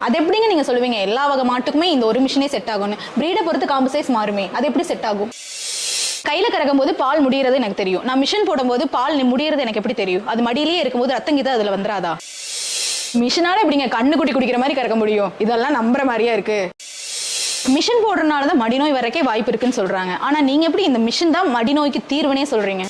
அது எப்படிங்க நீங்க சொல்லுவீங்க எல்லா வகை மாட்டுக்குமே இந்த ஒரு மிஷினே செட் ஆகும்னு? பிரீடை பொறுத்து காம்பு சைஸ் மாறுமே, அது எப்படி செட் ஆகும்? கையில கறக்கும் போது பால் முடியறது எனக்கு தெரியும், நான் மிஷின் போடும்போது பால் முடியறது எனக்கு எப்படி தெரியும்? அது மடியிலேயே இருக்கும்போது ரத்தம் கீதம் அதுல வந்துடாதா? மிஷினால எப்படிங்க கண்ணு குட்டி குடிக்கிற மாதிரி கறக்க முடியும்? இதெல்லாம் நம்புற மாதிரியா இருக்கு. மிஷின் போடுறதுனாலதான் மடிநோய் வரைக்கே வாய்ப்பு இருக்குன்னு சொல்றாங்க. ஆனா நீங்க எப்படி இந்த மிஷின் தான் மடிநோய்க்கு தீர்வுனே சொல்றீங்க?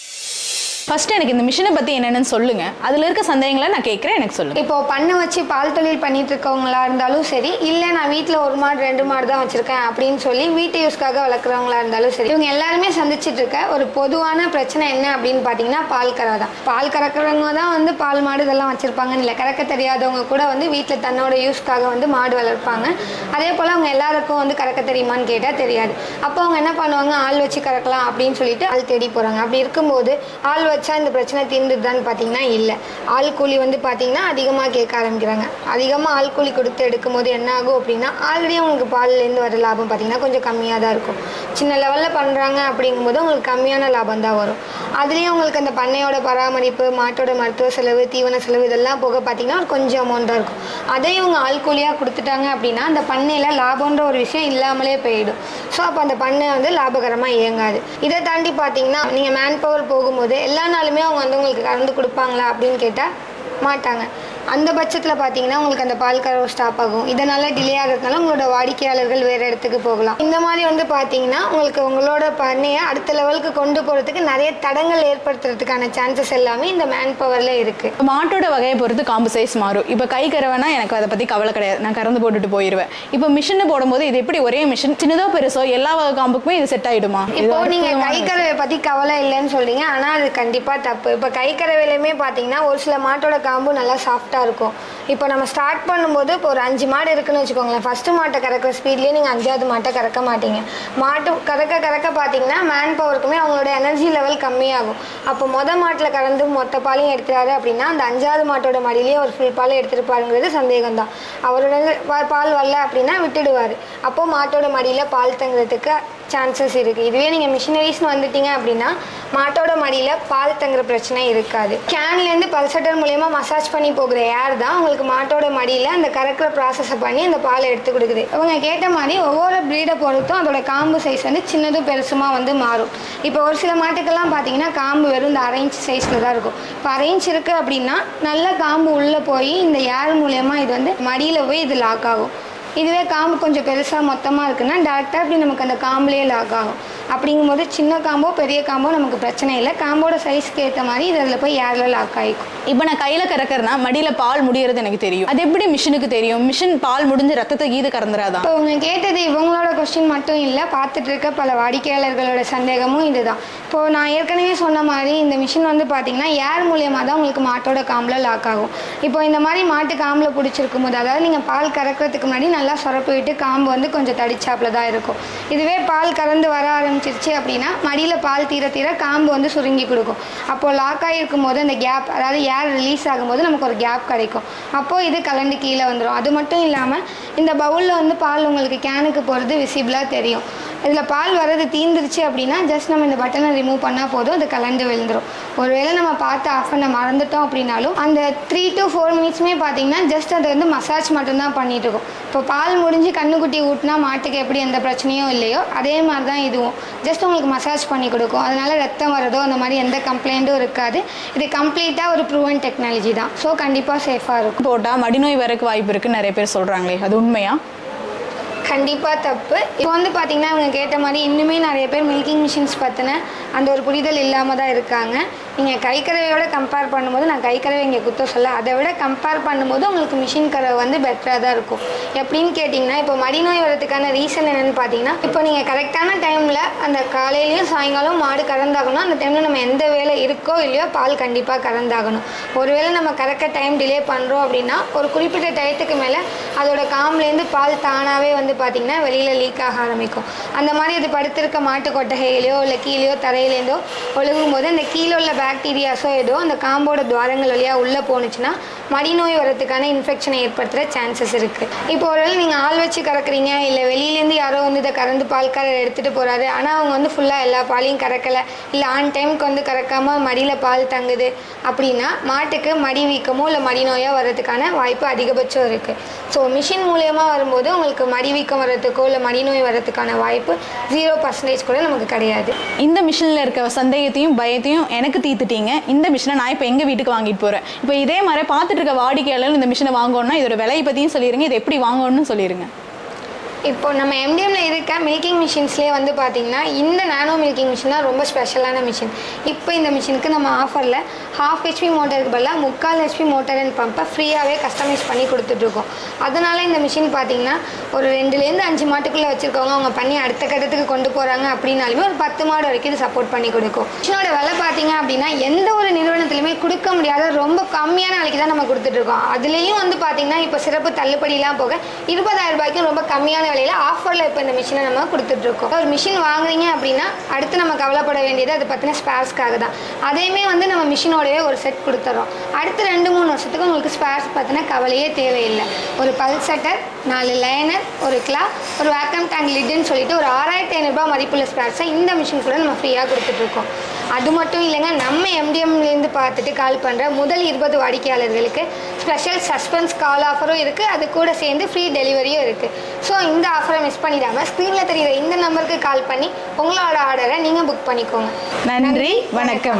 ஃபர்ஸ்ட் எனக்கு இந்த மிஷினை பத்தி என்னன்னு சொல்லுங்க, அதுல இருக்க சந்தேகங்களை நான் கேட்கறேன், எனக்கு சொல்லுங்க. இப்போ பண்ண வச்சு பால் தொழில் பண்ணிட்டு இருக்கவங்களா இருந்தாலும் சரி, இல்லை நான் வீட்டில் ஒரு மாடு 2 மாடு தான் வச்சிருக்கேன் அப்படின்னு சொல்லி வீட்டு யூஸ்க்காக வளர்க்குறவங்களா இருந்தாலும் சரி, இவங்க எல்லாருமே சந்திச்சுட்டு இருக்க ஒரு பொதுவான பிரச்சனை என்ன அப்படின்னு பார்த்தீங்கன்னா பால் கறவை தான். பால் கறக்கிறவங்க தான் வந்து பால் மாடு இதெல்லாம் வச்சிருப்பாங்கன்னு இல்லை, கறக்க தெரியாதவங்க கூட வந்து வீட்டில் தன்னோட யூஸ்க்காக வந்து மாடு வளர்ப்பாங்க. அதே போல் அவங்க எல்லாருக்கும் வந்து கறக்க தெரியுமான்னு கேட்டால் தெரியாது. அப்போ அவங்க என்ன பண்ணுவாங்க, ஆள் வச்சு கறக்கலாம் அப்படின்னு சொல்லிட்டு ஆள் தேடி போகிறாங்க. அப்படி இருக்கும்போது ஆள் வச்சா இந்த பிரச்சனை தீர்ந்துதான்னு பார்த்தீங்கன்னா இல்லை. ஆள் கூலி வந்து பார்த்தீங்கன்னா அதிகமாக கேட்க ஆரம்பிக்கிறாங்க. அதிகமாக ஆள் கூலி கொடுத்து எடுக்கும் போது என்ன ஆகும் அப்படின்னா, ஆல்ரெடி உங்களுக்கு பால்லேருந்து வர லாபம் பார்த்தீங்கன்னா கொஞ்சம் கம்மியாக தான் இருக்கும். சின்ன லெவலில் பண்ணுறாங்க அப்படிங்கும்போது உங்களுக்கு கம்மியான லாபம் தான் வரும். அதுலேயும் உங்களுக்கு அந்த பண்ணையோட பராமரிப்பு, மாட்டோட மருத்துவ செலவு, தீவன செலவு இதெல்லாம் போக பார்த்தீங்கன்னா கொஞ்சம் அமௌண்ட்டாக இருக்கும். அதே இவங்க ஆள் கூலியாக கொடுத்துட்டாங்க அப்படின்னா அந்த பண்ணையில் லாபம்ன்ற ஒரு விஷயம் இல்லாமலே போயிடும். ஸோ அப்போ அந்த பண்ணை வந்து லாபகரமாக இயங்காது. இதை தாண்டி பார்த்தீங்கன்னா நீங்கள் மேன் பவர் போகும்போது எல்லா நாளுமே அவங்க வந்து உங்களுக்கு கறந்து கொடுப்பாங்களா அப்படின்னு கேட்டால் மாட்டாங்க. அந்த பட்சத்தில் பார்த்தீங்கன்னா உங்களுக்கு அந்த பால் கறவை ஸ்டாப் ஆகும். இதனால் டிலே ஆகிறதுனால உங்களோட வாடிக்கையாளர்கள் வேறு இடத்துக்கு போகலாம். இந்த மாதிரி வந்து பார்த்தீங்கன்னா உங்களுக்கு உங்களோட பண்ணையை அடுத்த லெவலுக்கு கொண்டு போகிறதுக்கு நிறைய தடங்கள் ஏற்படுத்துறதுக்கான சான்சஸ் எல்லாமே இந்த மேன் பவரில் இருக்குது. மாட்டோட வகையை பொறுத்து காம்பு சைஸ் மாறும். இப்போ கை கறவைனா எனக்கு அதை பற்றி கவலை கிடையாது, நான் கறந்து போட்டுட்டு போயிடுவேன். இப்போ மிஷினை போடும்போது இது எப்படி ஒரே மிஷின் சின்னதோ பெருசோ எல்லா வகை காம்புக்குமே இது செட் ஆகிடுமா? இப்போ நீங்கள் கை கறவை பற்றி கவலை இல்லைன்னு சொல்கிறீங்க, ஆனால் அது கண்டிப்பாக தப்பு. இப்போ கை கறவையிலுமே பார்த்தீங்கன்னா ஒரு சில மாட்டோட காம்பு நல்லா சாஃப்டாக இருக்கும். இப்போ நம்ம ஸ்டார்ட் பண்ணும்போது இப்போ ஒரு 5 மாடு இருக்குன்னு வச்சுக்கோங்களேன். ஃபஸ்ட்டு மாட்டை கறக்கிற ஸ்பீட்லேயே நீங்கள் 5வது மாட்டை கறக்க மாட்டீங்க. மாட்டு கறக்க பார்த்தீங்கன்னா மேன் பவருக்குமே அவங்களோட எனர்ஜி லெவல் கம்மியாகும். அப்போ மாட்டில் கறந்து மொத்த பாலையும் எடுத்துறாரு அப்படின்னா அந்த 5வது மாட்டோட மடியிலேயே ஒரு ஃபுல் பாலை எடுத்துருப்பாருங்கிறது சந்தேகம் தான். அவரோட பால் வரல அப்படின்னா விட்டுடுவார். அப்போது மாட்டோட மடியில் பால் தங்குறதுக்கு சான்சஸ் இருக்குது. இதுவே நீங்கள் மிஷினரிஸ்னு வந்துட்டீங்க அப்படின்னா மாட்டோட மடியில் பால் தங்குற பிரச்சனை இருக்காது. கேன்லேருந்து பல்சட்டர் மூலயமா மசாஜ் பண்ணி போகிற ஏர் தான் உங்களுக்கு மாட்டோட மடியில் அந்த கறக்கிற ப்ராசஸை பண்ணி அந்த பாலை எடுத்து கொடுக்குது. அவங்க கேட்ட மாதிரி ஒவ்வொரு ப்ரீடை பொறுத்தும் அதோட காம்பு சைஸ் வந்து சின்னதும் பெருசுமாக வந்து மாறும். இப்போ ஒரு சில மாட்டுக்கெல்லாம் பார்த்தீங்கன்னா காம்பு வெறும் இந்த 1/2 இன்ச் சைஸில் தான் இருக்கும். இப்போ 1/2 இன்ச் இருக்குது அப்படின்னா நல்ல காம்பு உள்ளே போய் இந்த ஏர் மூலயமா இது வந்து மடியில் போய் இது லாக் ஆகும். இதுவே காம்பு கொஞ்சம் பெருசாக மொத்தமாக இருக்குன்னா டேரெக்டாக இப்படி நமக்கு அந்த காம்புலேயே லாக் ஆகும். அப்படிங்கும்போது சின்ன காம்போ பெரிய காம்போ நமக்கு பிரச்சனை இல்லை. காம்போட சைஸ்க்கு ஏற்ற மாதிரி இது அதில் போய் ஏரில் லாக் ஆகிக்கும். இப்போ நான் கையில் கறக்கிறேன்னா மடியில் பால் முடியறது எனக்கு தெரியும், அது எப்படி மிஷினுக்கு தெரியும்? மிஷின் பால் முடிஞ்சு ரத்தத்தை கீது கறந்துடாதான்? இப்போ அவங்க கேட்டது இவங்களோட கொஸ்டின் மட்டும் இல்லை, பார்த்துட்டு இருக்க பல வாடிக்கையாளர்களோட சந்தேகமும் இதுதான். இப்போது நான் ஏற்கனவே சொன்ன மாதிரி இந்த மிஷின் வந்து பார்த்திங்கன்னா ஏர் மூலியமாக தான் உங்களுக்கு மாட்டோட காம்பில் லாக் ஆகும். இப்போ இந்த மாதிரி மாட்டு காம்பில் பிடிச்சிருக்கும் போது, அதாவது நீங்கள் பால் கறக்கிறதுக்கு முன்னாடி நல்லா சொரப்பு விட்டு காம்பு வந்து கொஞ்சம் தடிச்சாப்பில் தான் இருக்கும். இதுவே பால் கறந்து வர ஆரம்பிச்சிருச்சு அப்படின்னா மடியில் பால் தீர தீர காம்பு வந்து சுருங்கி கொடுக்கும். அப்போது லாக் ஆகிருக்கும் போது அந்த கேப், அதாவது ஏர் ரிலீஸ் ஆகும்போது நமக்கு ஒரு கேப் கிடைக்கும். அப்போது இது கலண்டு கீழே வந்துடும். அது மட்டும் இல்லாமல் இந்த பவுலில் வந்து பால் உங்களுக்கு கேனுக்கு போகிறது விசிபிளாக தெரியும். இதில் பால் வர்றது தீர்ந்துருச்சு அப்படின்னா ஜஸ்ட் நம்ம இந்த பட்டனை ரிமூவ் பண்ணால் போதும், அது கலண்டு விழுந்துடும். ஒருவேளை நம்ம பார்த்து ஆஃப் பண்ண மறந்துட்டோம் அப்படின்னாலும் அந்த 3 to 4 மினிட்ஸ்மே பார்த்தீங்கன்னா ஜஸ்ட் அதை வந்து மசாஜ் மட்டும்தான் பண்ணிகிட்டு இருக்கும். இப்போ பால் முடிஞ்சு கண்ணுக்குட்டி ஊட்டினா மாட்டுக்கு எப்படி எந்த பிரச்சனையும் இல்லையோ அதே மாதிரி தான் இதுவும். ஜஸ்ட் உங்களுக்கு மசாஜ் பண்ணி கொடுக்கும். அதனால் ரத்தம் வரதோ அந்த மாதிரி எந்த கம்ப்ளைண்ட்டும் இருக்காது. இது கம்ப்ளீட்டாக ஒரு ப்ரூவன் டெக்னாலஜி தான். ஸோ கண்டிப்பாக சேஃபாக இருக்கும். போட்டால் மடிநோய் வரக்கு வாய்ப்பு இருக்குன்னு நிறைய பேர் சொல்கிறாங்களே, அது உண்மையா? கண்டிப்பாக தப்பு. இப்போ வந்து பார்த்திங்கன்னா அவங்க கேட்ட மாதிரி இன்னுமே நிறைய பேர் மில்கிங் மிஷின்ஸ் பற்றின அந்த ஒரு புரிதல் இல்லாமல் தான் இருக்காங்க. நீங்கள் கைக்கறவையோட கம்பேர் பண்ணும்போது, நான் கைக்கறவை இங்கே குத்தம் சொல்ல, அதை விட கம்பேர் பண்ணும்போது உங்களுக்கு மிஷின் கறவை வந்து பெட்டராக தான் இருக்கும். எப்படின்னு கேட்டிங்கன்னா, இப்போ மடிநோய் வரதுக்கான ரீசன் என்னென்னு பார்த்தீங்கன்னா, இப்போ நீங்கள் கரெக்டான டைமில் அந்த காலையிலையும் சாயங்காலம் மாடு கறந்தாகணும். அந்த டைமில் நம்ம எந்த வேலை இருக்கோ இல்லையோ பால் கண்டிப்பாக கறந்தாகணும். ஒருவேளை நம்ம கறக்க டைம் டிலே பண்ணுறோம் அப்படின்னா ஒரு குறிப்பிட்ட டயத்துக்கு மேலே அதோட காம்புலேருந்து பால் தானாகவே வந்து பார்த்திங்கன்னா வெளியில் லீக் ஆக ஆரம்பிக்கும். அந்த மாதிரி அது படுத்திருக்க மாட்டு கொட்டகையிலையோ இல்லை கீழேயோ தரையிலேருந்தோ ஒழுகும் போது அந்த கீழே உள்ள பாக்டீரியாஸோ ஏதோ அந்த காம்போட துவாரங்கள் வழியாக உள்ளே போணுச்சுன்னா மடிநோய் வரதுக்கான இன்ஃபெக்ஷனை ஏற்படுத்துகிற சான்சஸ் இருக்குது. இப்போ ஒருவேளை நீங்கள் ஆள் வச்சு கறக்குறீங்க, இல்லை வெளியிலேருந்து யாரோ வந்து இதை கறந்து பால்காரர் எடுத்துகிட்டு போகிறாரு, ஆனால் அவங்க வந்து ஃபுல்லாக எல்லா பாலையும் கறக்கலை, இல்லை ஆன் டைமுக்கு வந்து கறக்காமல் மடியில் பால் தங்குது அப்படின்னா மாட்டுக்கு மடி வீக்கமோ இல்லை மடிநோயோ வர்றதுக்கான வாய்ப்பு அதிகபட்சம் இருக்குது. ஸோ மிஷின் மூலயமா வரும்போது உங்களுக்கு மடி வீக்கம் வர்றதுக்கோ இல்லை மடிநோய் வர்றதுக்கான வாய்ப்பு 0% கூட நமக்கு கிடையாது. இந்த மிஷினில் இருக்க சந்தேகத்தையும் பயத்தையும் எனக்கு தீர்த்துட்டீங்க. இந்த மிஷினை நான் இப்போ எங்கள் வீட்டுக்கு வாங்கிட்டு போகிறேன். இப்போ இதே மாதிரி பார்த்துட்டு இருக்க வாடிக்கையாளர் இந்த மிஷினை வாங்கணும்னா இதோட விலையை பற்றியும் சொல்லிடுங்க, இதை எப்படி வாங்கணும்னு சொல்லிடுங்க. இப்போ நம்ம எம்டிஎம்ல இருக்க மில்கிங் மிஷின்ஸ்லேயே வந்து பார்த்தீங்கன்னா இந்த நானோ மில்கிங் மிஷின் தான் ரொம்ப ஸ்பெஷலான மிஷின். இப்போ இந்த மிஷினுக்கு நம்ம ஆஃபரில் 1/2 HP மோட்டருக்கு பதிலாக 3/4 HP மோட்டர் அண்ட் பம்பை ஃப்ரீயாகவே கஸ்டமைஸ் பண்ணி கொடுத்துட்ருக்கோம். அதனால் இந்த மிஷின் பார்த்தீங்கன்னா ஒரு 2லேருந்து 5 மாட்டுக்குள்ளே வச்சுருக்கவங்க அவங்க பண்ணி அடுத்த கட்டத்துக்கு கொண்டு போகிறாங்க அப்படின்னாலுமே ஒரு 10 மாடு வரைக்கும் இது சப்போர்ட் பண்ணி கொடுக்கும். மிஷினோட விலை பார்த்தீங்க அப்படின்னா எந்த ஒரு நிறுவனத்துலையுமே கொடுக்க முடியாத ரொம்ப கம்மியான விலைக்கு தான் நம்ம கொடுத்துட்ருக்கோம். அதுலேயும் வந்து பார்த்தீங்கன்னா இப்போ சிறப்பு தள்ளுபடியெலாம் போக 20,000 ரூபாய்க்கும் ரொம்ப கம்மியான விலையில் ஆஃபரில் இப்போ இந்த மிஷினை நம்ம கொடுத்துட்ருக்கோம். ஒரு மிஷின் வாங்குறீங்க அப்படின்னா அடுத்து நம்ம கவலைப்பட வேண்டியது அதை பற்றின ஸ்பேர்ஸ்க்காக தான். அதையுமே வந்து நம்ம மிஷினோடவே ஒரு செட் கொடுத்துறோம். அடுத்து 2-3 வருஷத்துக்கு உங்களுக்கு ஸ்பேர்ஸ் பற்றின கவலையே தேவையில்லை. ஒரு பல்செட்டர், 4 லைனர், ஒரு கிளா, ஒரு வேக்கம் டேங்க் லிட்டுன்னு சொல்லிட்டு ஒரு 6,500 ரூபாய் மதிப்புள்ள ஸ்பேர்ஸை இந்த மிஷின் கூட நம்ம ஃப்ரீயாக கொடுத்துட்ருக்கோம். அது மட்டும் இல்லைங்க, நம்ம எம்டிஎம்லேருந்து பார்த்துட்டு கால் பண்ணுற முதல் 20 வாடிக்கையாளர்களுக்கு ஸ்பெஷல் சஸ்பென்ஸ் கால் ஆஃபரும் இருக்குது. அது கூட சேர்ந்து ஃப்ரீ டெலிவரியும் இருக்குது. ஸோ இந்த ஆஃபரை மிஸ் பண்ணிடாமல் ஸ்க்ரீனில் தெரியுற இந்த நம்பருக்கு கால் பண்ணி உங்களோட ஆர்டரை நீங்கள் புக் பண்ணிக்கோங்க. நன்றி, வணக்கம்.